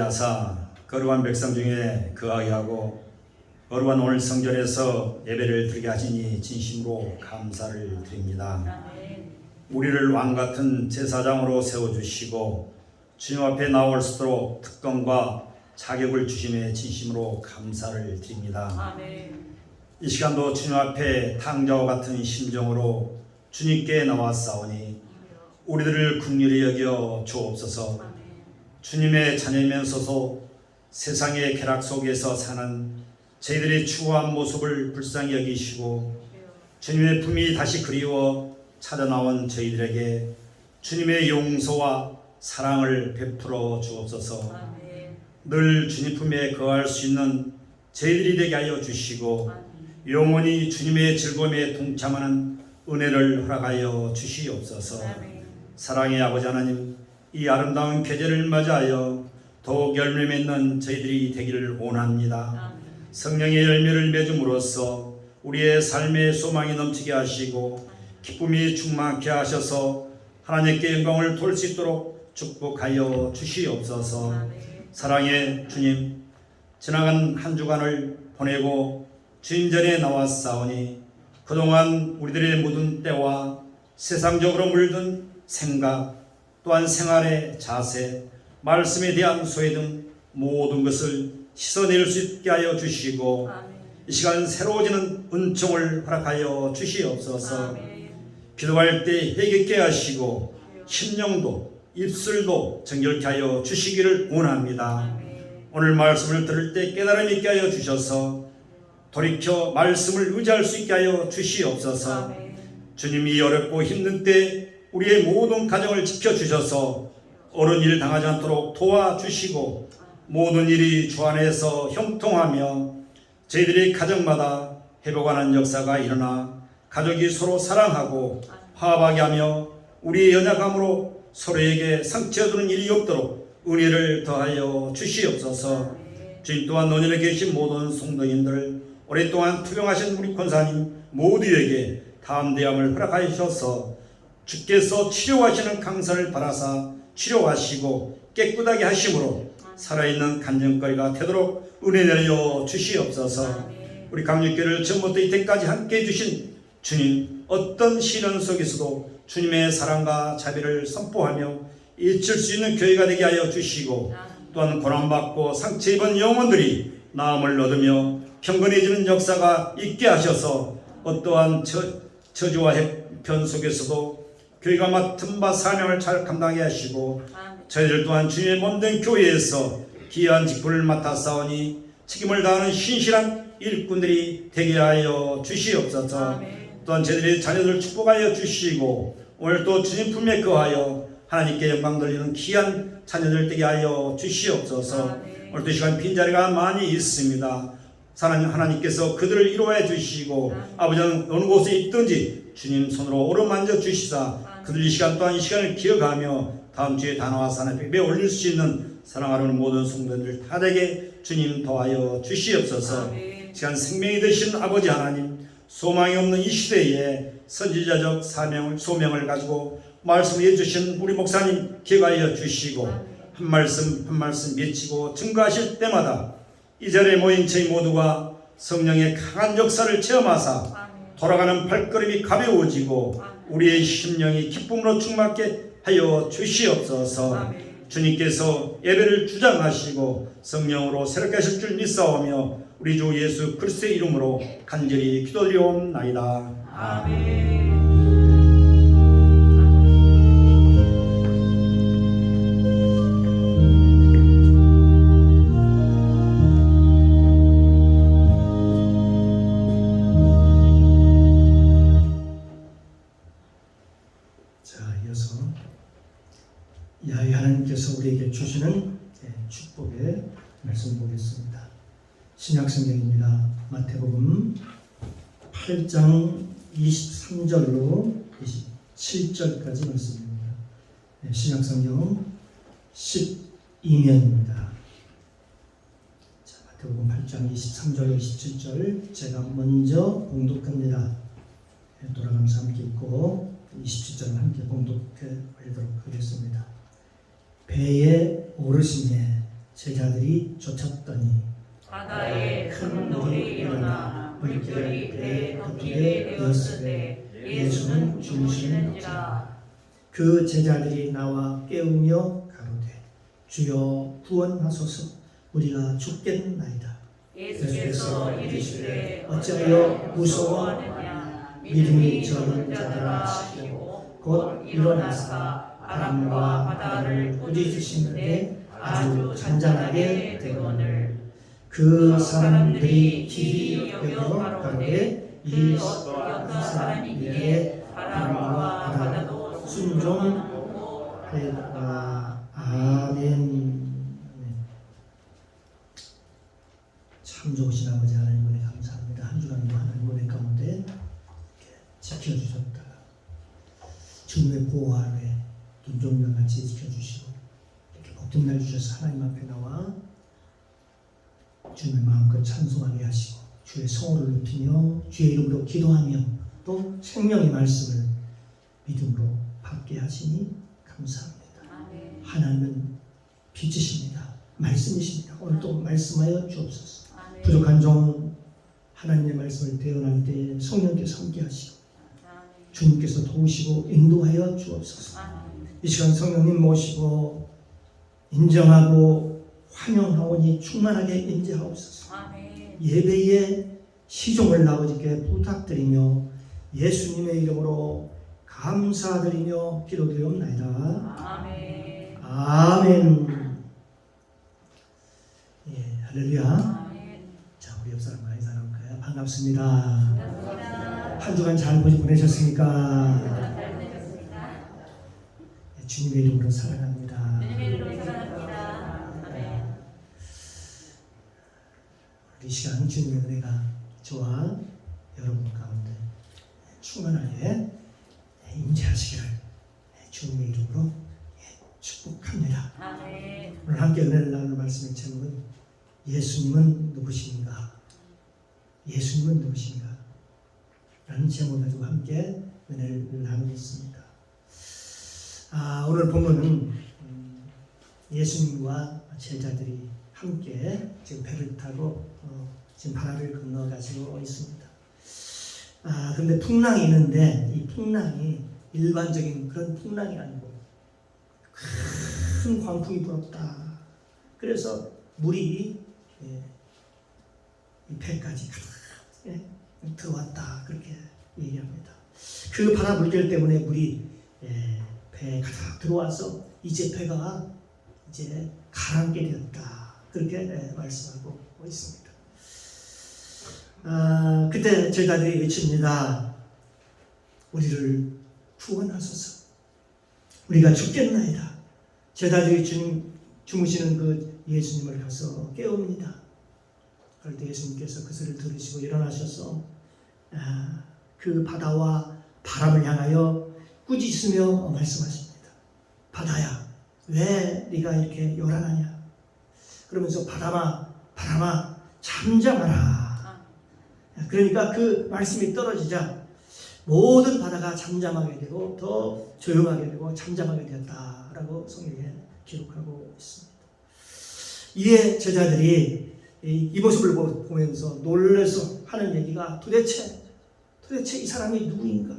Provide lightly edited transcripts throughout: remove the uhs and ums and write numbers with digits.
야사 거룩한 백성 중에 거하게 하고 거룩한 오늘 성전에서 예배를 드리게 하시니 진심으로 감사를 드립니다. 우리를 왕같은 제사장으로 세워주시고 주님 앞에 나올 수 있도록 특권과 자격을 주심에 진심으로 감사를 드립니다. 이 시간도 주님 앞에 탕자와 같은 심정으로 주님께 나왔사오니 우리들을 긍휼히 여겨 주옵소서. 주님의 자녀면서도 세상의 쾌락 속에서 사는 저희들의 추구한 모습을 불쌍히 여기시고 주님의 품이 다시 그리워 찾아나온 저희들에게 주님의 용서와 사랑을 베풀어 주옵소서. 늘 주님 품에 거할 수 있는 저희들이 되게 하여 주시고 영원히 주님의 즐거움에 동참하는 은혜를 허락하여 주시옵소서. 사랑의 아버지 하나님, 이 아름다운 계절을 맞이하여 더욱 열매 맺는 저희들이 되기를 원합니다. 성령의 열매를 맺음으로써 우리의 삶의 소망이 넘치게 하시고 기쁨이 충만케 하셔서 하나님께 영광을 돌 수 있도록 축복하여 주시옵소서. 사랑의 주님, 지나간 한 주간을 보내고 주님 전에 나왔사오니 그동안 우리들의 묻은 때와 세상적으로 물든 생각 또한 생활의 자세, 말씀에 대한 소외 등 모든 것을 씻어낼 수 있게 하여 주시고 이 시간 새로워지는 은총을 허락하여 주시옵소서. 기도할 때 회개케 하시고 심령도 입술도 정결케 하여 주시기를 원합니다. 오늘 말씀을 들을 때 깨달음 있게 하여 주셔서 돌이켜 말씀을 의지할 수 있게 하여 주시옵소서. 주님이 어렵고 힘든 때 우리의 모든 가정을 지켜주셔서 어려운 일 당하지 않도록 도와주시고 모든 일이 주 안에서 형통하며 저희들의 가정마다 회복하는 역사가 일어나 가족이 서로 사랑하고 화합하게 하며 우리의 연약함으로 서로에게 상처 주는 일이 없도록 은혜를 더하여 주시옵소서. 주님 또한 노년에 계신 모든 성도님들, 오랫동안 투병하신 우리 권사님 모두에게 담대함을 허락하여 주셔서 주께서 치료하시는 강선을 바라사 치료하시고 깨끗하게 하심으로 살아있는 간증거리가 되도록 은혜 내려 주시옵소서. 우리 강육교를 처음부터 이때까지 함께 해주신 주님, 어떤 시련 속에서도 주님의 사랑과 자비를 선포하며 잊을 수 있는 교회가 되게 하여 주시고 또한 고난받고 상처 입은 영혼들이 나음을 얻으며 경건해지는 역사가 있게 하셔서 어떠한 저주와 해편 속에서도 교회가 맡은 바 사명을 잘 감당하게 하시고 저희들 또한 주님의 몸된 교회에서 귀한 직분을 맡아 싸우니 책임을 다하는 신실한 일꾼들이 되게 하여 주시옵소서. 또한 저희들의 자녀들을 축복하여 주시고 오늘 또 주님 품에 거하여 하나님께 영광 돌리는 귀한 자녀들 되게 하여 주시옵소서. 오늘 이 시간 빈자리가 많이 있습니다. 하나님께서 그들을 이루어 주시고 아버지는 어느 곳에 있든지 주님 손으로 오르만져 주시사 그들 이 시간 또한 이 시간을 기억하며 다음 주에 단화와 산업에 매 올릴 수 있는 사랑하는 모든 성도들 다 되게 주님 도와여 주시옵소서. 시간 생명이 되신 아버지 하나님, 소망이 없는 이 시대에 선지자적 소명을 가지고 말씀을 해주신 우리 목사님 기억하여 주시고 한 말씀 한 말씀 맺히고 증거하실 때마다 이 자리에 모인 저희 모두가 성령의 강한 역사를 체험하사 돌아가는 발걸음이 가벼워지고 우리의 심령이 기쁨으로 충만케 하여 주시옵소서. 주님께서 예배를 주장하시고 성령으로 새롭게 하실 줄 믿사오며 우리 주 예수 그리스도의 이름으로 간절히 기도드리옵나이다. 아멘. 야훼 하나님께서 우리에게 주시는 축복의 말씀 보겠습니다. 신약성경입니다. 마태복음 8장 23절로 27절까지 말씀입니다. 신약성경 12면입니다. 마태복음 8장 23절 27절 제가 먼저 봉독합니다. 돌아가면서 함께 읽고 27절은 함께 봉독해 올리도록 하겠습니다. 배에 오르시매 제자들이 쫓았더니 바다에 큰 놀이 일어나 물결이 배에 덮이게 되었으되 예수는 주무시는지라. 그 제자들이 나와 깨우며 가로되 주여 구원하소서 우리가 죽겠나이다. 예수께서 이르시되 어찌하여 무서워하느냐. 믿음이 적은 자들아 하시고 곧 일어나사 바람과 바다를 꾸짖으시는데 아주 잔잔하게 되거늘. 그 사람들이 기이 여겨 가로되 이 어떤 사람이기에 바람과 바다도 순종하였다. 아멘. 참 좋으신 아버지 하나님 은혜 감사합니다. 한 주간도 하나님 은혜 가운데 지켜주셨다. 주님의 보호 아래 눈종면같이 지켜주시고 이렇게 복된 날 주셔서 하나님 앞에 나와 주님의 마음껏 찬송하게 하시고 주의 성호를 높이며 주의 이름으로 기도하며 또 생명의 말씀을 믿음으로 받게 하시니 감사합니다. 하나님은 빛이십니다. 말씀이십니다. 오늘 또 말씀하여 주옵소서. 부족한 종 하나님의 말씀을 대언할 때 성령께서 함께 하시고 주님께서 도우시고 인도하여 주옵소서. 이 시간 성령님 모시고 인정하고 환영하오니 충만하게 임재하옵소서. 예배의 시종을 아버지께 부탁드리며 예수님의 이름으로 감사드리며 기도드리옵나이다. 아멘. 아멘. 예, 할렐루야. 자, 우리 옆 사람 많이 사람가요? 반갑습니다. 한 주간 잘 보내셨습니까? 예, 주님의 이름으로 사랑합니다. 이 시간 주님의 은혜가 저와 여러분 가운데 충만하게 임재하시기를 주님의 이름으로 축복합니다. 오늘 함께 은혜를 나눌 말씀의 제목은 예수님은 누구신가? 예수님은 누구신가? 라는 제목을 가지고 함께 은혜를 나누고 있습니다. 오늘 본문은 예수님과 제자들이 함께 지금 배를 타고 지금 바다를 건너가지고 있습니다. 그런데 풍랑이 있는데 이 풍랑이 일반적인 그런 풍랑이 아니고 큰 광풍이 불었다. 그래서 물이 이 배까지 가득 들어왔다. 그렇게 얘기합니다. 그 바다 물결 때문에 물이 배에 가득 들어와서 이제 배가 이제 가라앉게 되었다. 그렇게 말씀하고 있습니다. 그때 제자들이 외칩니다. 우리를 구원하소서. 우리가 죽겠나이다. 제자들이 주무시는 그 예수님을 가서 깨웁니다. 그럴 때 예수님께서 그 소리를 들으시고 일어나셔서 그 바다와 바람을 향하여 꾸짖으며 말씀하십니다. 바다야, 왜 네가 이렇게 요란하냐? 그러면서 바람아 잠잠하라. 그러니까 그 말씀이 떨어지자 모든 바다가 잠잠하게 되고 더 조용하게 되고 잠잠하게 되었다라고 성경에 기록하고 있습니다. 이에 제자들이 이 모습을 보면서 놀라서 하는 얘기가 도대체 이 사람이 누구인가?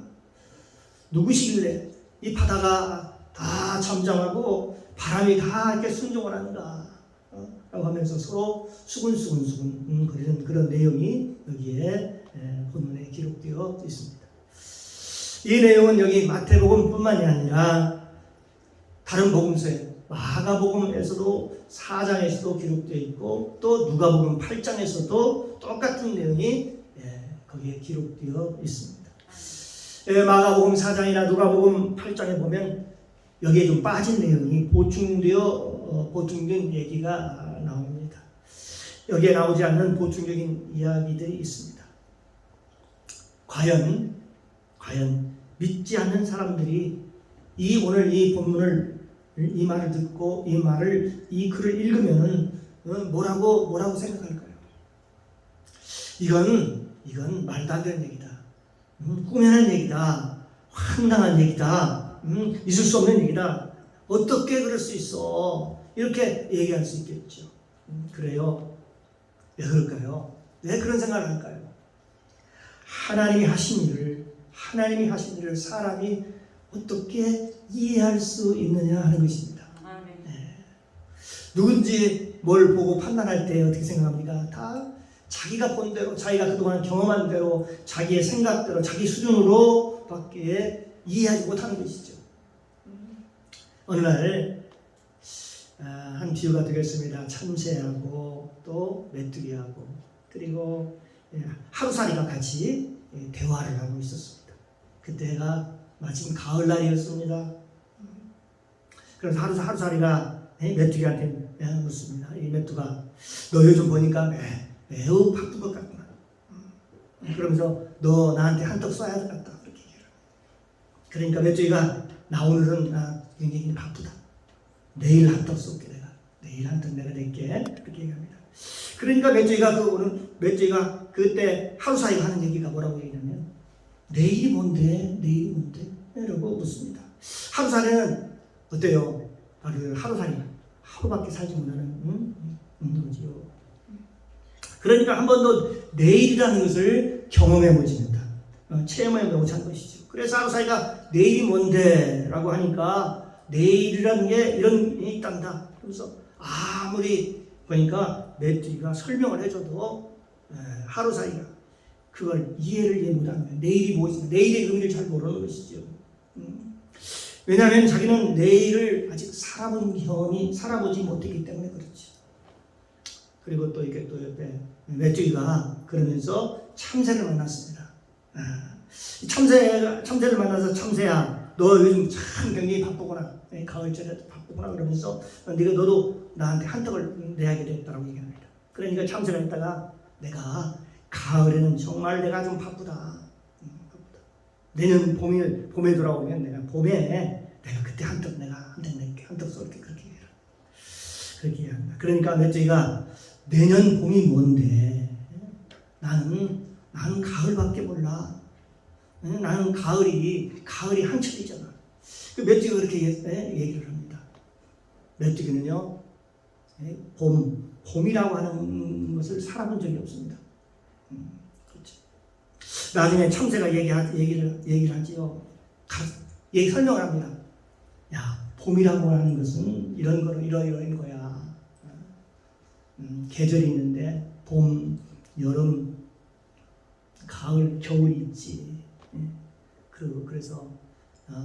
누구시길래 이 바다가 다 잠잠하고 바람이 다 이렇게 순종을 하는가? 라고 하면서 서로 수근수근 거리는 그런 내용이 여기에 본문에 기록되어 있습니다. 이 내용은 여기 마태복음뿐만이 아니라 다른 복음서에 마가복음에서도 4장에서도 기록되어 있고 또 누가복음 8장에서도 똑같은 내용이 거기에 기록되어 있습니다. 마가복음 4장이나 누가복음 8장에 보면 여기에 좀 빠진 내용이 보충된 얘기가 나옵니다. 여기에 나오지 않는 보충적인 이야기들이 있습니다. 과연 믿지 않는 사람들이 오늘 이 본문을 이 말을 듣고 이 글을 읽으면은 뭐라고 생각할까요? 이건 말도 안 되는 얘기다. 꾸며낸 얘기다. 황당한 얘기다. 있을 수 없는 얘기다. 어떻게 그럴 수 있어? 이렇게 얘기할 수 있겠죠. 그래요. 왜 그럴까요? 왜 그런 생각을 할까요? 하나님이 하신 일을 사람이 어떻게 이해할 수 있느냐 하는 것입니다. 아멘. 누군지 뭘 보고 판단할 때 어떻게 생각합니까? 다 자기가 본 대로, 자기가 그동안 경험한 대로, 자기의 생각대로, 자기 수준으로 밖에 이해하지 못하는 것이죠. 어느 날 한 비유가 되겠습니다. 참새하고 또 메뚜기하고 그리고 하루살이가 같이 대화를 하고 있었습니다. 그때가 마침 가을날이었습니다. 그래서 하루살이가 메뚜기한테 묻습니다. 이 메뚜가 너 요즘 보니까 매우 바쁜 것 같구나. 그러면서 너 나한테 한턱 쏴야 될 것 같다. 그렇게 얘기를 합니다. 그러니까 메뚜기가 나 오늘은 굉장히 바쁘다. 내일 한턱 쏠게 내가. 내일 한턱 내가 낼게. 그렇게 얘기합니다. 그러니까 메뚜기가 그때 하루살이가 하는 얘기가 뭐라고 얘기하냐면 내일이 뭔데? 내일이 뭔데? 라고 묻습니다. 하루살이는 어때요? 바로 하루살이 하루밖에 살지 못하는 거지요. 그러니까 한 번도 내일이라는 것을 경험해 보지 못한, 체험해 보지 못한 것이죠. 그래서 하루살이가 내일이 뭔데? 라고 하니까 내일이라는 게 이런 게 있단다. 그래서 아무리 보니까 메뚜기가 설명을 해줘도 하루살이가 그걸 이해를 못하는 거예요. 내일이 무엇인가, 내일의 의미를 잘 모르는 것이죠. 왜냐하면 자기는 내일을 아직 살아보지 못했기 때문에 그렇지. 그리고 또 이렇게 또 옆에 메뚜기가 그러면서 참새를 만났습니다. 참새를 만나서 참새야, 너 요즘 참 굉장히 바쁘구나. 가을철에 바쁘구나. 그러면서 너도 나한테 한턱을 내야게 됐다고 얘기합니다. 그러니까 참새가 있다가 내가 가을에는 정말 내가 좀 바쁘다. 내년 봄에 돌아오면 내가 봄에 내가 그때 한턱 낼게. 한턱 쏠게. 그렇게 얘기합니다. 그러니까 메뚜기가 내년 봄이 뭔데? 나는 가을밖에 몰라. 나는 가을이 한철이잖아. 그 메뚜기가 그렇게 얘기를 합니다. 메뚜기는요, 봄이라고 하는 것을 살아본 적이 없습니다. 그렇죠. 나중에 참새가 얘기를 하지요. 설명을 합니다. 야, 봄이라고 하는 것은 이런 거야. 계절이 있는데 봄, 여름, 가을, 겨울이 있지. 그래서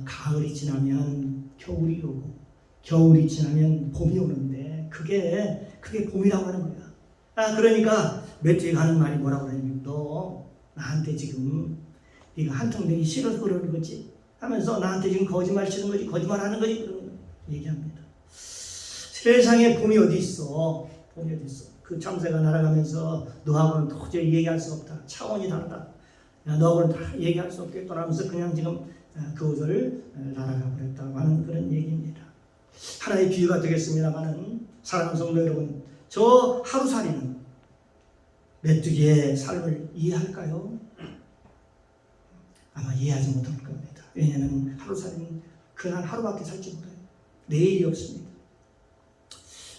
가을이 지나면 겨울이 오고 겨울이 지나면 봄이 오는데 그게 봄이라고 하는 거야. 그러니까 메뚜기가 하는 말이 뭐라고 하냐면 너 나한테 지금 네가 한턱 내기 싫어서 그러는 거지 하면서 나한테 지금 거짓말하는 거지 그런 얘기합니다. 세상에 봄이 어디 있어? 그 참새가 날아가면서 너하고는 도저히 얘기할 수 없다. 차원이 다르다. 너하고는 다 얘기할 수 없겠구나 하면서 그냥 지금 그것을 날아가 버렸다고 하는 그런 얘기입니다. 하나의 비유가 되겠습니다만은 사랑하는 성도 여러분, 저 하루살이는 메뚜기의 삶을 이해할까요? 아마 이해하지 못할 겁니다. 왜냐하면 하루살이는 그날 하루밖에 살지 못해요. 내일이 없습니다.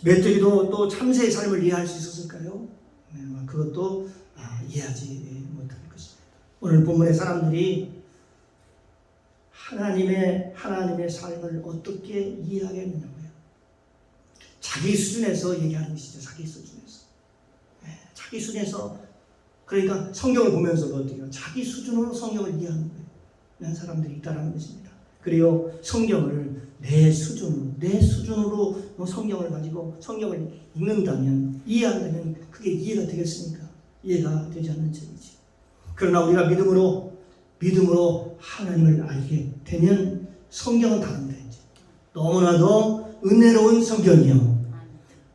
메뚜기도 또 참새의 삶을 이해할 수 있었을까요? 그것도 이해하지 못할 것입니다. 오늘 본문의 사람들이 하나님의 삶을 어떻게 이해하겠느냐고요. 자기 수준에서 얘기하는 것이죠. 자기 수준에서. 그러니까 성경을 보면서도 어떻게 자기 수준으로 성경을 이해하는 거예요. 이런 사람들이 있다는 것입니다. 그리고 성경을 내 수준으로 성경을 가지고 성경을 읽는다면, 이해한다면 그게 이해가 되겠습니까? 이해가 되지 않는 책이지. 그러나 우리가 믿음으로 하나님을 알게 되면 성경은 다릅니다. 너무나도 은혜로운 성경이요,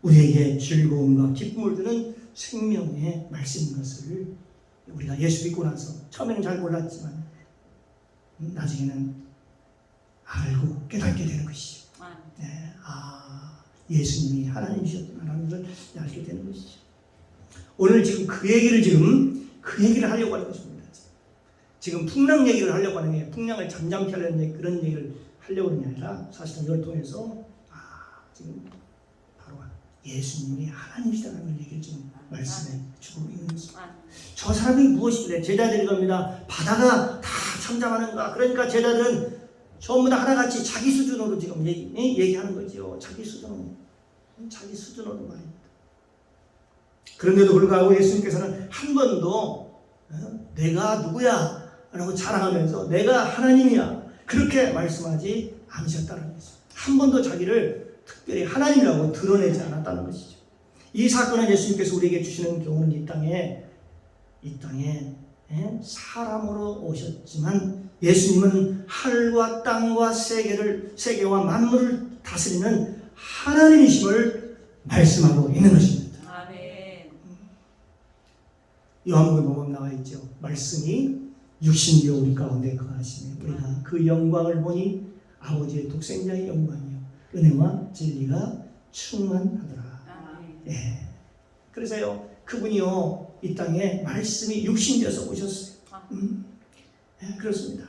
우리에게 즐거움과 기쁨을 주는 생명의 말씀인 것을 우리가 예수 믿고 나서 처음에는 잘 몰랐지만 나중에는 알고 깨닫게 되는 것이죠. 예수님이 하나님이셨구나라는 것을 알게 되는 것이죠. 오늘 지금 그 얘기를 하려고 하는 것입니다. 지금 풍랑 얘기를 하려고 하는 게, 풍랑을 잠잠케 하려는 그런 얘기를 하려고 하는 게 아니라 사실은 이걸 통해서 지금 바로 예수님이 하나님이시다는 걸 얘기를 지금 말씀해 주고 있는 것입니다. 저 사람이 무엇이길래 제자들이 겁니다. 바다가 다 잠잠하는가? 그러니까 제자들은 전부 다 하나같이 자기 수준으로 지금 얘기하는 거지요. 자기 수준으로 말입니다. 그런데도 불구하고 예수님께서는 한 번도 내가 누구야? 라고 자랑하면서 내가 하나님이야. 그렇게 말씀하지 않으셨다는 것이죠. 한 번도 자기를 특별히 하나님이라고 드러내지 않았다는 것이죠. 이 사건은 예수님께서 우리에게 주시는 교훈은 이 땅에 사람으로 오셨지만 예수님은 하늘과 땅과 세계와 만물을 다스리는 하나님이심을 말씀하고 있는 것입니다. 아멘. 요한복음에 보면 나와 있죠. 말씀이 육신되어 우리 가운데 거하시며 우리가 그 영광을 보니 아버지의 독생자의 영광이요 은혜와 진리가 충만하더라. 아멘. 예. 그래서요 그분이요 이 땅에 말씀이 육신되어서 오셨어요. 예, 그렇습니다.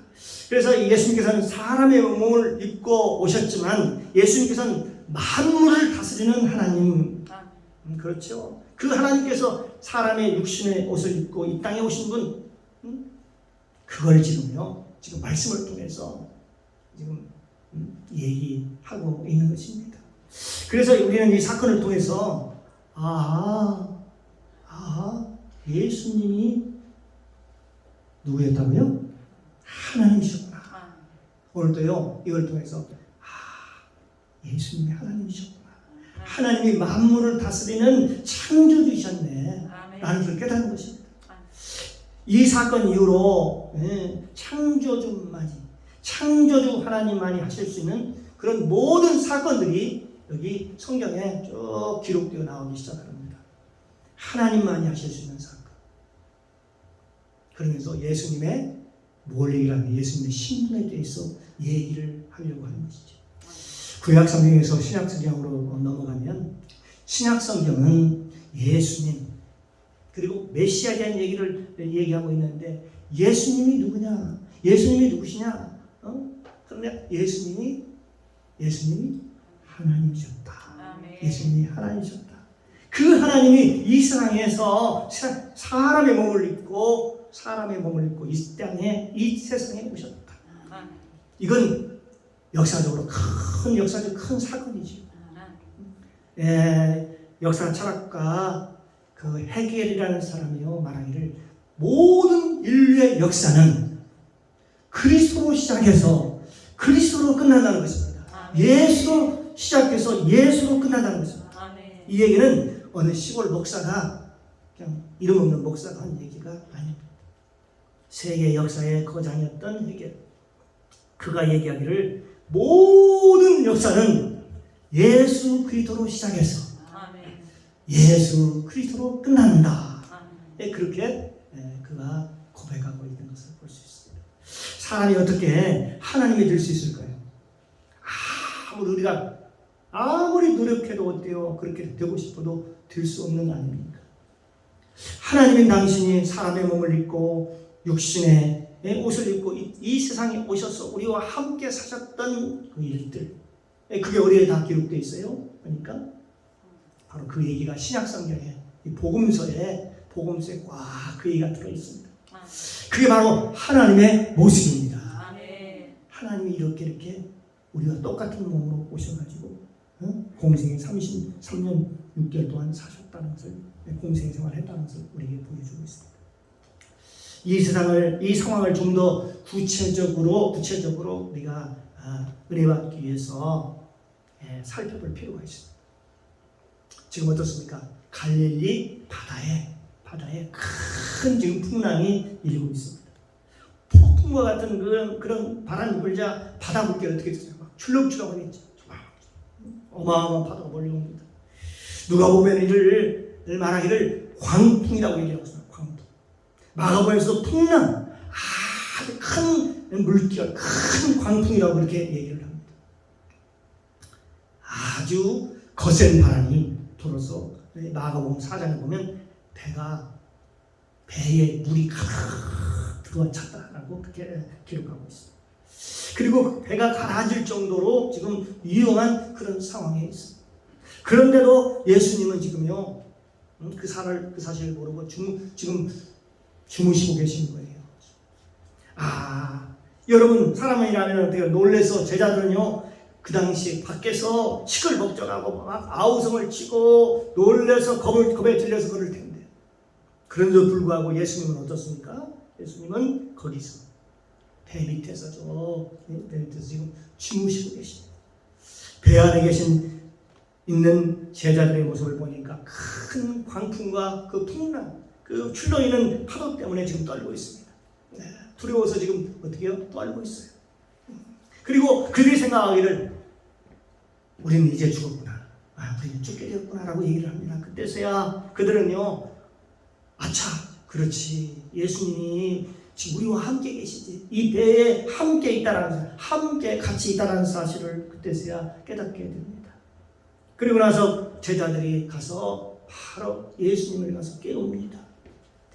그래서 예수님께서는 사람의 몸을 입고 오셨지만 예수님께서는 만물을 다스리는 하나님. 그렇죠. 그 하나님께서 사람의 육신의 옷을 입고 이 땅에 오신 분, 그걸 지금 말씀을 통해서 지금 얘기하고 있는 것입니다. 그래서 우리는 이 사건을 통해서 예수님이 누구였다고요? 하나님이셨구나. 오늘도요 이걸 통해서 예수님이 하나님이셨구나. 하나님이 만물을 다스리는 창조주이셨네. 나는 그걸 깨닫는 것입니다. 이 사건 이후로 창조주 하나님만이 하실 수 있는 그런 모든 사건들이 여기 성경에 쭉 기록되어 나오기 시작합니다. 하나님만이 하실 수 있는 사건. 그러면서 예수님의 뭘 얘기하면 예수님의 신분에 대해서 얘기를 하려고 하는 것이죠. 구약 성경에서 신약 성경으로 넘어가면 신약 성경은 예수님 그리고 메시아에 대한 얘기를 얘기하고 있는데 예수님이 누구냐? 예수님이 누구시냐? 그런데 예수님이 하나님이셨다. 아멘. 예수님이 하나님이셨다. 그 하나님이 이 세상에서 사람의 몸을 입고 이 땅에 이 세상에 오셨다. 이건 역사적으로 큰 사건이죠. 역사 철학가 그 헤겔이라는 사람이요 말하기를 모든 인류의 역사는 그리스도로 시작해서 그리스도로 끝난다는 것입니다. 예수로 시작해서 예수로 끝난다는 것입니다. 이 얘기는 어느 시골 목사가 그냥 이름 없는 목사가 한 얘기가 아닙니다. 세계 역사의 거장이었던 헤겔, 그가 얘기하기를 모든 역사는 예수 그리스도로 시작해서 예수 그리스도로 끝난다. 그렇게 그가 고백하고 있는 것을 볼 수 있습니다. 사람이 어떻게 하나님이 될 수 있을까요? 우리가 아무리 노력해도 어때요? 그렇게 되고 싶어도 될 수 없는 거 아닙니까? 하나님인 당신이 사람의 몸을 입고 육신의 옷을 입고 이 세상에 오셔서 우리와 함께 사셨던 그 일들, 그게 어디에 다 기록되어 있어요? 그러니까 바로 그 얘기가 신약성경에 이 복음서에 꽉 그 얘기가 들어있습니다. 그게 바로 하나님의 모습입니다. 하나님이 이렇게 우리와 똑같은 몸으로 오셔가지고 공생에 33년 6개월 동안 사셨다는 것을, 공생 생활했다는 것을 우리에게 보여주고 있습니다. 이 상황을 좀 더 구체적으로 우리가 은혜받기 위해서 살펴볼 필요가 있습니다. 지금 어떻습니까? 갈릴리 바다에 큰 지금 풍랑이 일고 있습니다. 폭풍과 같은 그런 바람이 불자 바다 물결이 어떻게 됐어요? 막 출렁출렁하겠죠. 어마어마한 바다가 몰려옵니다. 누가 보면 이를 말하기를 광풍이라고 얘기하고 있습니다. 광풍. 마가복음에서 풍랑, 아주 큰 물결, 큰 광풍이라고 그렇게 얘기를 합니다. 아주 거센 바람이 불어서 마가복음 4장에 보면 배에 물이 가득 들어와 찼다라고 그렇게 기록하고 있습니다. 그리고 배가 가라앉을 정도로 지금 위험한 그런 상황에 있습니다. 그런데도 예수님은 지금요, 그 사실을 모르고 지금 주무시고 계신 거예요. 여러분, 사람이라면 어때요? 놀래서 제자들은요, 그 당시 밖에서 시끌벅적하고 막 아우성을 치고 놀래서 겁에 들려서 그럴 텐데. 그런데도 불구하고 예수님은 어떻습니까? 예수님은 거기서 배 밑에서 배 밑에서 지금 주무시고 계십니다. 배 안에 있는 제자들의 모습을 보니까 큰 광풍과 그 풍랑, 그 출렁이는 파도 때문에 지금 떨고 있습니다. 두려워서 지금 어떻게 해요? 떨고 있어요. 그리고 그들이 생각하기를 우리는 이제 죽었구나. 우리는 죽게 되었구나 라고 얘기를 합니다. 그때서야 그들은요, 아차, 그렇지. 예수님이 지금 우리와 함께 계시지. 이 배에 함께 있다라는, 함께 같이 있다라는 사실을 그때서야 깨닫게 됩니다. 그리고 나서 제자들이 가서 바로 예수님을 가서 깨웁니다.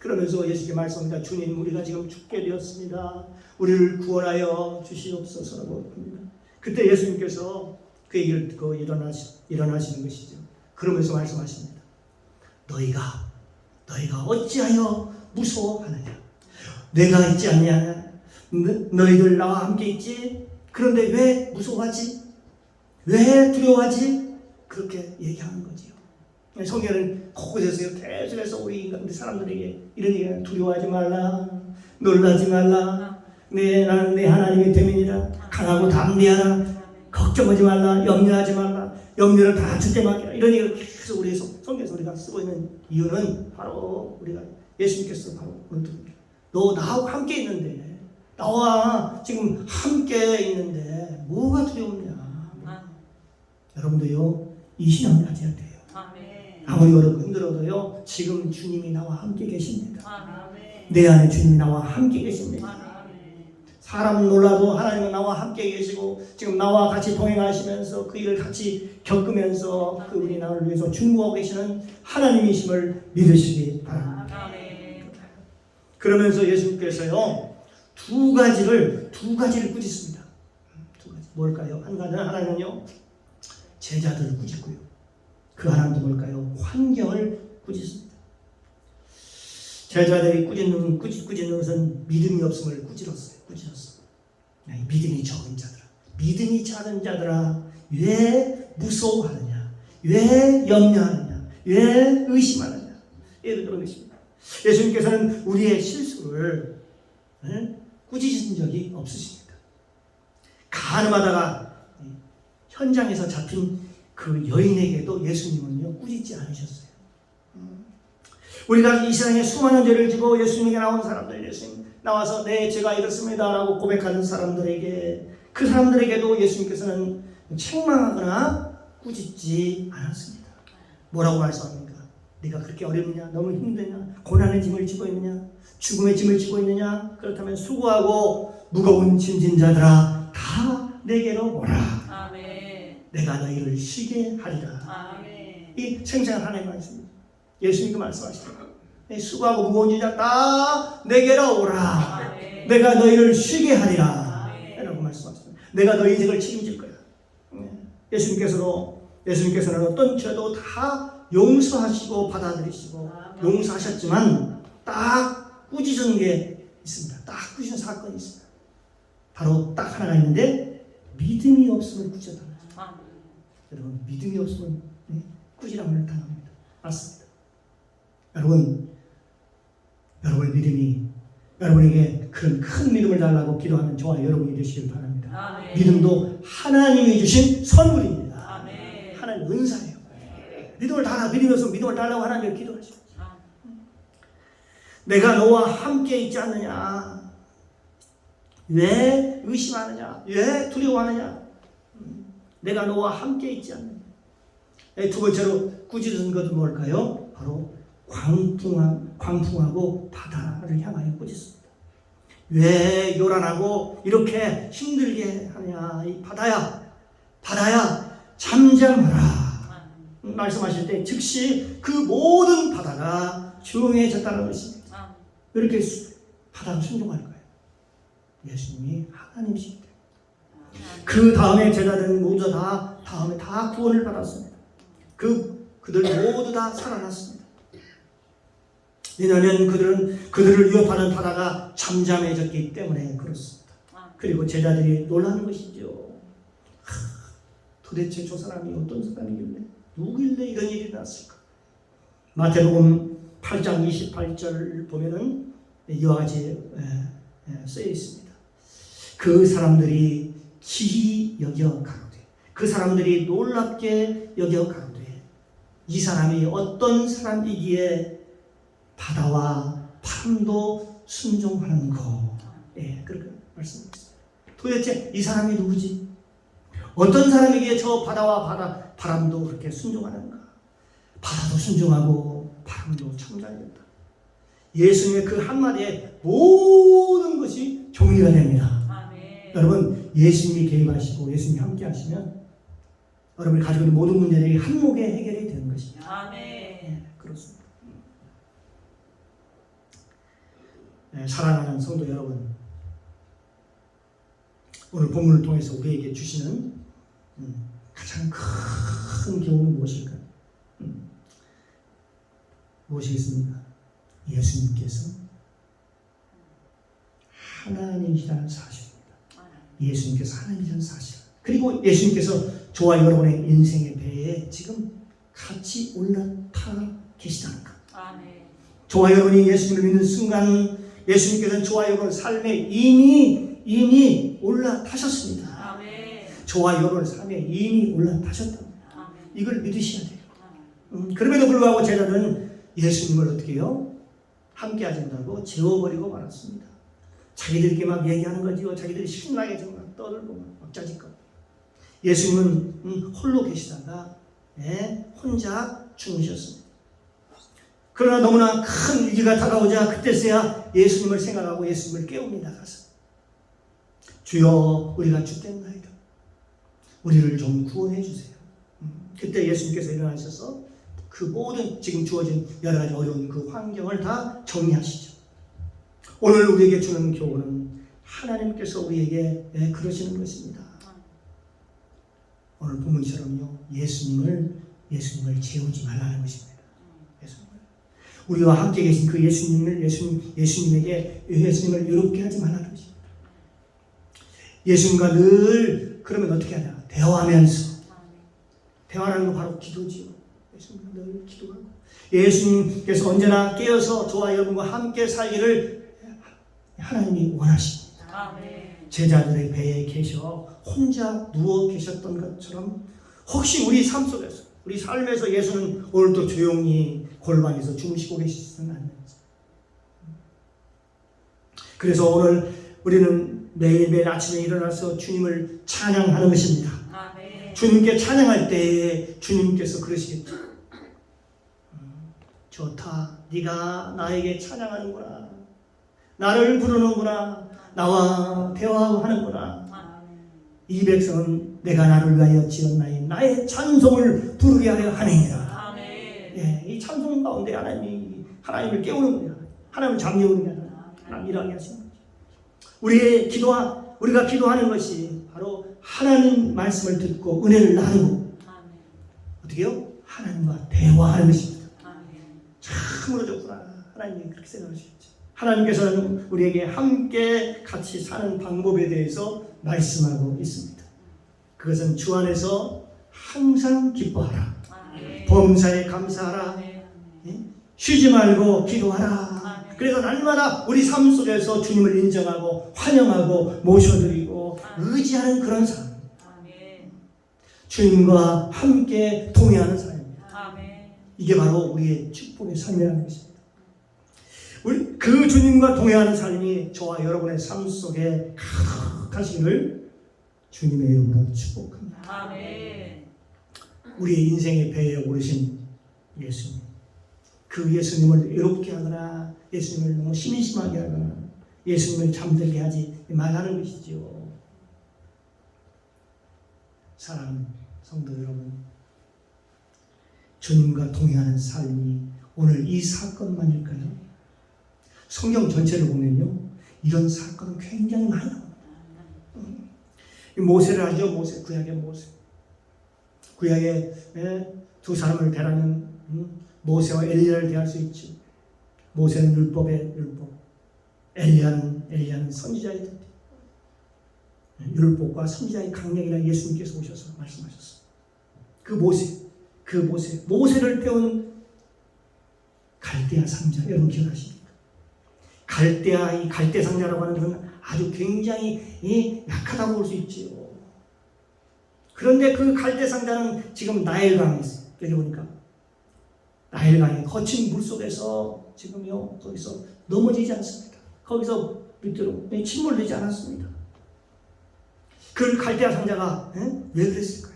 그러면서 예수님께 말씀합니다. 주님, 우리가 지금 죽게 되었습니다. 우리를 구원하여 주시옵소서라고 합니다. 그때 예수님께서 그 얘기를 듣고 일어나시는 것이죠. 그러면서 말씀하십니다. 너희가 어찌하여 무서워하느냐? 내가 있지 않냐? 너희들 나와 함께 있지? 그런데 왜 무서워하지? 왜 두려워하지? 그렇게 얘기하는 거지요. 성경은 곳곳에서 계속해서 우리 사람들에게 이런 얘기를 두려워하지 말라, 놀라지 말라, 나는 내 하나님의 대민이라, 강하고 담대하라, 걱정하지 말라, 염려하지 말라, 염려를 다 주께 맡기라. 이런 얘기를 계속 우리 성경에서 우리가 쓰고 있는 이유는 바로 우리가 예수님께서 바로 너 나하고 함께 있는데, 나와 지금 함께 있는데 뭐가 두려우냐? 여러분도요, 이 신앙을 가져야 돼요. 아무리 어렵고 힘들어도요, 지금 주님이 나와 함께 계십니다. 내 안에 주님이 나와 함께 계십니다. 사람은 몰라도 하나님은 나와 함께 계시고 지금 나와 같이 동행하시면서 그 일을 같이 겪으면서 그분이 나를 위해서 중보하고 계시는 하나님이심을 믿으시기 바랍니다. 그러면서 예수님께서요, 두 가지를 꾸짖습니다. 두 가지 뭘까요? 하나는요, 제자들을 꾸짖고요. 그 하나는 뭘까요? 환경을 꾸짖습니다. 제자들이 꾸짖는 것은 믿음이 없음을 꾸짖었어요. 믿음이 적은 자들아, 믿음이 작은 자들아, 왜 무서워하느냐? 왜 염려하느냐? 왜 의심하느냐? 예를 들어 것입니다. 예수님께서는 우리의 실수를 꾸짖으신 적이 없으십니다. 가늠하다가 현장에서 잡힌 그 여인에게도 예수님은요, 꾸짖지 않으셨어요. 우리가 이 세상에 수많은 죄를 지고 예수님에게 나온 사람들, 예수님 나와서 네, 제가 이렇습니다 라고 고백하는 사람들에게, 그 사람들에게도 예수님께서는 책망하거나 꾸짖지 않았습니다. 뭐라고 말씀합니까? 네가 그렇게 어렵냐? 너무 힘드냐? 고난의 짐을 지고 있느냐? 죽음의 짐을 지고 있느냐? 그렇다면 수고하고 무거운 짐진 자들아, 다 내게로 오라. 아멘. 내가 너희를 쉬게 하리라. 아멘. 이 생생한 하나님의 말씀입니다. 예수님이 말씀하시더라고요. 수고하고 무거운 짐자 다 내게로 오라. 아멘. 내가 너희를 쉬게 하리라. 아멘. 라고 말씀하셨습니다. 내가 너희 인생을 책임질 거야. 예수님께서는 어떤 죄도 다 용서하시고 받아들이시고 용서하셨지만 딱 꾸짖은 게 있습니다. 딱 꾸짖은 사건이 있습니다. 바로 딱 하나가 있는데 믿음이 없으면 꾸짖어달라. 여러분, 믿음이 없으면 꾸지람을 당합니다. 맞습니다. 여러분의 믿음이, 여러분에게 그런 큰 믿음을 달라고 기도하는 저와 여러분이 되시길 바랍니다. 아멘. 믿음도 하나님이 주신 선물입니다. 아멘. 하나님 은사예요. 믿음을 달라, 믿음을 달라고 하나님을 기도하시고, 내가 너와 함께 있지 않느냐? 왜 의심하느냐? 왜 두려워하느냐? 내가 너와 함께 있지 않느냐? 두 번째로 꾸짖은 것은 뭘까요? 바로 광풍하고 바다를 향하여 꾸짖습니다. 왜 요란하고 이렇게 힘들게 하냐? 이 바다야 잠잠하라. 말씀하실 때 즉시 그 모든 바다가 조용해졌다는 것입니다. 이렇게 바다가 순종할 거예요. 예수님이 하나님이시기 때문에. 그 다음에 제자들은 모두 다 구원을 받았습니다. 그들 모두 다 살아났습니다. 왜냐하면 그들을 위협하는 바다가 잠잠해졌기 때문에 그렇습니다. 그리고 제자들이 놀라는 것이죠. 도대체 저 사람이 어떤 사람이길래, 누구길래 이런 일이 났을까? 마태복음 8장 28절 보면은 이와 같이 쓰여 있습니다. 그 사람들이 기이 여겨 가로되, 그 사람들이 놀랍게 여겨 가로되, 이 사람이 어떤 사람이기에 바다와 바람도 순종하는고. 그렇게 말씀드렸습니다. 도대체 이 사람이 누구지? 어떤 사람에게 저 바다와 바람도 그렇게 순종하는가? 바다도 순종하고 바람도 참자하겠다. 예수님의 그 한마디에 모든 것이 정리가 됩니다. 아멘. 여러분, 예수님이 개입하시고 예수님이 함께 하시면 여러분이 가지고 있는 모든 문제들이 한몫에 해결이 되는 것입니다. 아멘. 그렇습니다. 사랑하는 성도 여러분, 오늘 본문을 통해서 우리에게 주시는 가장 큰 교훈은 무엇일까요? 무엇이겠습니까? 예수님께서 하나님이라는 사실입니다. 예수님께서 하나님이라는 사실. 그리고 예수님께서 저와 여러분의 인생의 배에 지금 같이 올라타 계시다는 것. 아멘. 저와 여러분이 예수님을 믿는 순간 예수님께서는 저와 여러분 삶에 이미 올라타셨습니다. 아멘. 저와 여러분 삶에 이미 올라타셨다. 아멘. 이걸 믿으셔야 돼요. 그럼에도 불구하고 제자들은 예수님을 어떻게 해요? 함께 하지 못하고 재워버리고 말았습니다. 자기들끼리 막 얘기하는 거지요. 자기들이 신나게 정말 떠들고 막 짜짓거. 예수님은 홀로 계시다가 혼자 주무셨습니다. 그러나 너무나 큰 위기가 다가오자 그때서야 예수님을 생각하고 예수님을 깨웁니다. 가서 주여 우리가 죽겠나이다. 우리를 좀 구원해 주세요. 그때 예수님께서 일어나셔서 그 모든 지금 주어진 여러 가지 어려운 그 환경을 다 정리하시죠. 오늘 우리에게 주는 교훈은 하나님께서 우리에게 그러시는 것입니다. 오늘 본문처럼요, 예수님을 재우지 말라는 것입니다. 우리와 함께 계신 그 예수님에게 예수님을 외롭게 하지 말라는 것입니다. 예수님과 늘 그러면 어떻게 하냐? 대화하면서. 대화라는 건 바로 기도지요. 예수님과 늘 기도하고. 예수님께서 언제나 깨어서 저와 여러분과 함께 살기를 하나님이 원하십니다. 아멘. 제자들의 배에 계셔 혼자 누워 계셨던 것처럼 혹시 우리 삶 속에서, 우리 삶에서 예수는 오늘도 조용히 골방에서 주무시고 계시지는 않는지. 그래서 오늘 우리는 매일매일 아침에 일어나서 주님을 찬양하는 것입니다. 아멘. 주님께 찬양할 때에 주님께서 그러시겠죠. 좋다. 네가 나에게 찬양하는구나. 나를 부르는구나. 나와 대화하는구나. 이 백성은 내가 나를 위하여 지었나니 나의 찬송을 부르게 하려 하느니라. 아멘. 이 찬송 가운데 하나님을 깨우는 거야. 하나님을 잠재우는 게 아니라 하나님 일하게 하시는 거죠. 우리가 기도하는 것이 바로 하나님 말씀을 듣고 은혜를 나누고 어떻게요? 하나님과 대화하는 것입니다. 참으로 좋구나. 하나님이 그렇게 생각하시죠. 하나님께서는 우리에게 함께 같이 사는 방법에 대해서 말씀하고 있습니다. 그것은 주 안에서 항상 기뻐하라. 범사에 감사하라. 쉬지 말고 기도하라. 그래서 날마다 우리 삶 속에서 주님을 인정하고 환영하고 모셔드리고 의지하는 그런 삶. 주님과 함께 동행하는 삶입니다. 이게 바로 우리의 축복의 삶이라는 것입니다. 우리 그 주님과 동행하는 삶이 저와 여러분의 삶 속에 가득하시기를 주님의 이름으로 축복합니다. 아멘. 우리의 인생의 배에 오르신 예수님, 그 예수님을 외롭게 하거나 예수님을 너무 심심하게 하거나 예수님을 잠들게 하지 말라는 것이지요. 사랑하는 성도 여러분, 주님과 동행하는 삶이 오늘 이 사건만일까요? 성경 전체를 보면요, 이런 사건은 굉장히 많이 나옵니다. 모세를 하죠. 모세, 구약의 모세. 구약의 두 사람을 대하면 모세와 엘리야를 대할 수 있죠. 모세는 율법의 율법, 엘리야는 선지자의 법이. 율법과 선지자의 강력이라 예수님께서 오셔서 말씀하셨어요. 모세를 태운 갈대아 상자, 여러분 기억하십니까? 이 갈대 상자라고 하는 것은 아주 굉장히 약하다고 볼 수 있지요. 그런데 그 갈대 상자는 지금 나일강에 있어요. 여기 보니까 나일강의 거친 물 속에서 지금요 거기서 넘어지지 않습니다. 거기서 밑으로 침몰되지 않았습니다. 그 갈대아 상자가 왜 그랬을까요?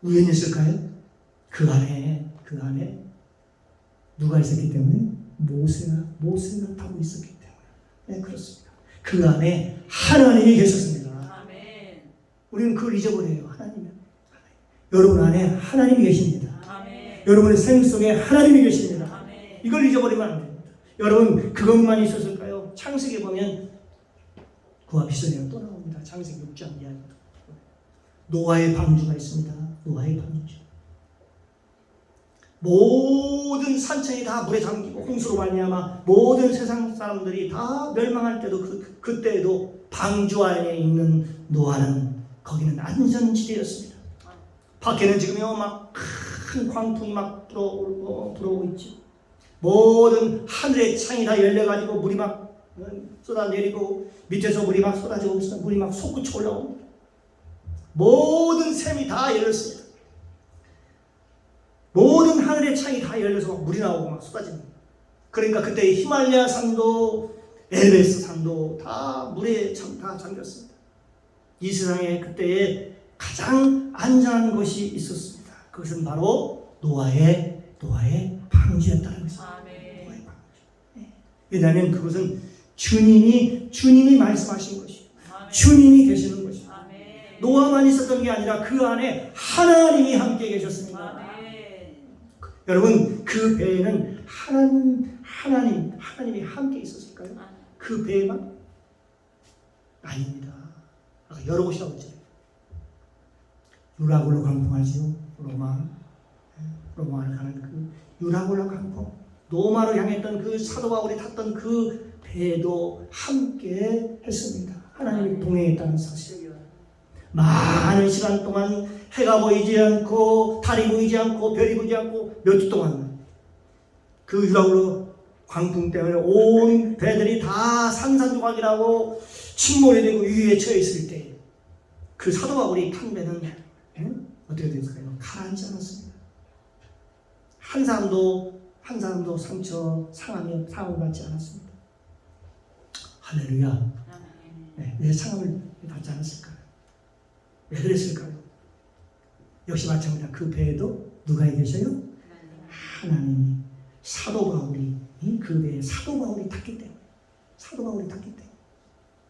우연이었을까요? 그 안에 누가 있었기 때문에 모세가 타고 있었기 때문에. 네, 그렇습니다. 그 안에 하나님이 계셨습니다. 아멘. 우리는 그걸 잊어버려요. 하나님. 여러분 안에 하나님이 계십니다. 아멘. 여러분의 생命속에 하나님이 계십니다. 아멘. 이걸 잊어버리면 안 됩니다. 여러분 그것만 있었을까요? 창세기에 보면 그와 비슷해요. 또 나옵니다. 창세기 6장 이야기. 노아의 방주가 있습니다. 노아의 방주. 모든 산천이 다 물에 잠기고 홍수로 말미암아 모든 세상 사람들이 다 멸망할 때도 그때에도 방주 안에 있는 노아는 거기는 안전지대였습니다. 밖에는 지금요 막 큰 광풍이 막 불어오고 있죠. 모든 하늘의 창이 다 열려가지고 물이 막 쏟아내리고 밑에서 물이 막 쏟아지고 물이 막 솟구쳐 올라옵니다. 모든 샘이 다 열렸습니다. 모든 하늘의 창이 다 열려서 물이 나오고 막 쏟아집니다. 그러니까 그때 히말라야 산도 에베레스트 산도 다 물에 다 잠겼습니다. 이 세상에 그때에 가장 안전한 것이 있었습니다. 그것은 바로 노아의 방주였다는 것입니다. 아멘. 노아의 방주. 왜냐하면 그것은 주님이 말씀하신 것이에요. 아멘. 주님이 계시는 것이에요. 아멘. 노아만 있었던 게 아니라 그 안에 하나님이 함께 계셨습니다. 아멘. 여러분 그 배에는 하나님이 함께 있었을까요? 그 배에만? 아닙니다. 아까 여러 곳이라고 했죠. 유라굴로 강풍하지요. 로마를 가는 그 유라굴로 강풍, 로마로 향했던 그 사도 바울이 탔던 그 배도 함께 했습니다. 하나님이 동행했다는 사실. 많은 시간 동안 해가 보이지 않고 달이 보이지 않고 별이 보이지 않고 몇 주 동안 그 유라굴로 광풍 때문에 온 배들이 다 산산조각이라고 침몰이 되고 위에 처해 있을 때 그 사도 바울이 탄 배는 어떻게 됐을까요? 가라앉지 않았습니다. 한 사람도 상함을 받지 않았습니다. 할렐루야. 네, 왜 상함을 받지 않았을까요? 왜 그랬을까요? 역시 마찬가지입니다. 그 배에도 누가 계셔요? 하나님이. 사도 바울이 그 배에 사도 바울이 탔기 때문에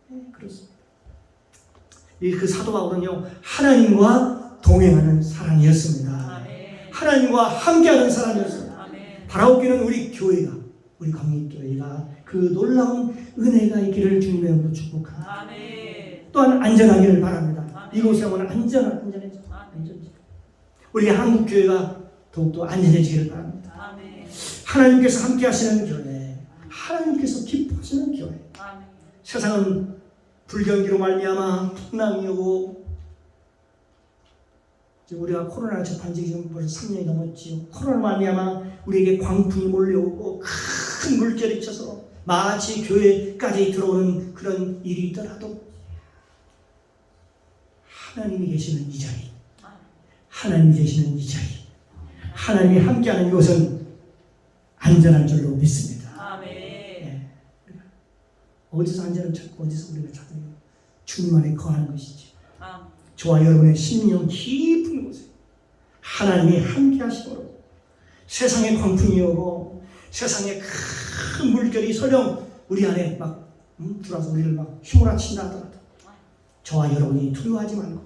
네, 그렇습니다. 그 사도 바울은요 하나님과 동행하는 사람이었습니다. 아멘. 하나님과 함께하는 사람이었습니다. 아멘. 바라옵기는 우리 교회가, 우리 광립교회가 그 놀라운 은혜가 있기를 주님의 이름으로 축복합니다. 아멘. 또한 안전하기를 바랍니다. 아멘. 이곳에 오면 안전해져. 아멘. 우리 한국 교회가 더욱더 안전해지기를 바랍니다. 아멘. 하나님께서 함께하시는 교회, 하나님께서 기뻐하시는 교회. 아멘. 세상은 불경기로 말미암아 풍랑이 오고 우리가 코로나 접한 지 지금 벌써 3년이 넘었지요. 코로나 말미암아 우리에게 광풍이 몰려오고 큰 물결이 쳐서 마치 교회까지 들어오는 그런 일이 있더라도 하나님이 계시는 이 자리, 하나님이 계시는 이 자리, 하나님이 함께하는 이곳은 안전한 줄로 믿습니다. 아멘. 네. 어디서 안전을 찾고 어디서 우리가 찾아요? 주님 안에 거하는 것이지. 아멘. 저와 여러분의 심령 깊은 곳에 하나님이 함께 하심으로 세상에 광풍이 오고 세상에 큰 물결이 설령 우리 안에 막 들어와서 우리를 막 휘몰아친다 하더라도 저와 여러분이 두려워하지 말고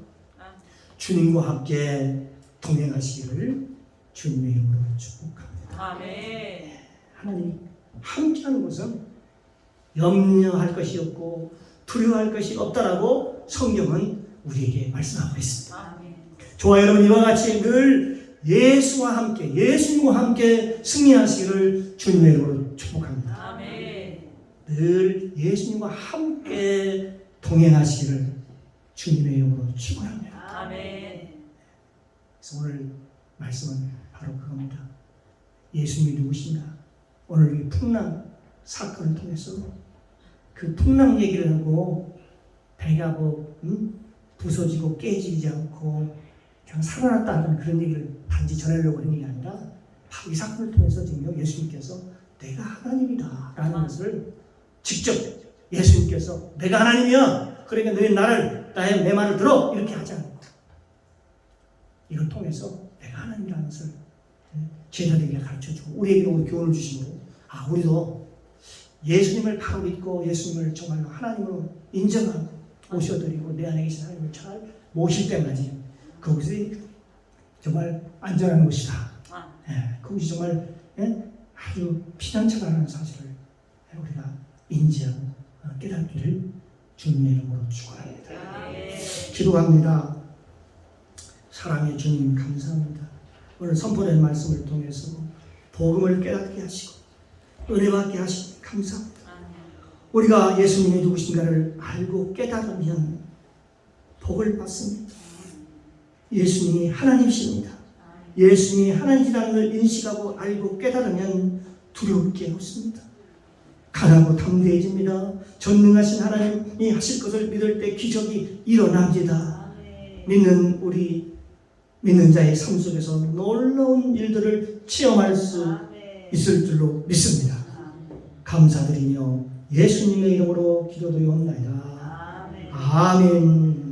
주님과 함께 동행하시기를 주님의 이름으로 축복합니다. 아멘. 하나님이 함께하는 것은 염려할 것이 없고 두려워할 것이 없다라고 성경은 우리에게 말씀하고 있습니다. 아멘. 저와 여러분 이와 같이 늘 예수와 함께 예수님과 함께 승리하시기를 주님의 이름으로 축복합니다. 아멘. 늘 예수님과 함께 동행하시기를 주님의 이름으로 축원합니다. 아멘. 그래서 오늘 말씀은 바로 그겁니다. 예수님이 누구신가? 오늘 이 풍랑 사건을 통해서 그 풍랑 얘기를 하고 배가 부서지고 깨지지 않고 그냥 살아났다 하는 그런 얘기를 단지 전하려고 하는 게 아니라 바로 이 사건을 통해서 지금 예수님께서 내가 하나님이다 라는 것을 직접 예수님께서 내가 하나님이야 그러니까 너희 내 말을 들어 이렇게 하지 않고 이걸 통해서 내가 하나님이라는 것을 제자들에게 가르쳐주고 우리에게도 교훈을 주심으로 우리도 예수님을 바로 믿고 예수님을 정말로 하나님으로 인정하고 모셔드리고 내 안에 계신 하나님을 잘 모실 때까지 그것이 정말 안전한 곳이다. 그것이 정말 아주 피난처라는 사실을 우리가 인지하고 깨닫기를 주님의 이름으로 축원합니다. 기도합니다. 사랑의 주님 감사합니다. 오늘 선포된 말씀을 통해서 복음을 깨닫게 하시고 은혜 받게 하시니 감사합니다. 우리가 예수님이 누구신가를 알고 깨달으면 복을 받습니다. 예수님이 하나님이십니다. 예수님이 하나님이라는 걸 인식하고 알고 깨달으면 두려울 게 없습니다. 강하고 담대해집니다. 전능하신 하나님이 하실 것을 믿을 때 기적이 일어납니다. 믿는 자의 삶 속에서 놀라운 일들을 체험할 수 있을 줄로 믿습니다. 감사드리며 예수님의 이름으로 기도드리옵나이다. 아멘.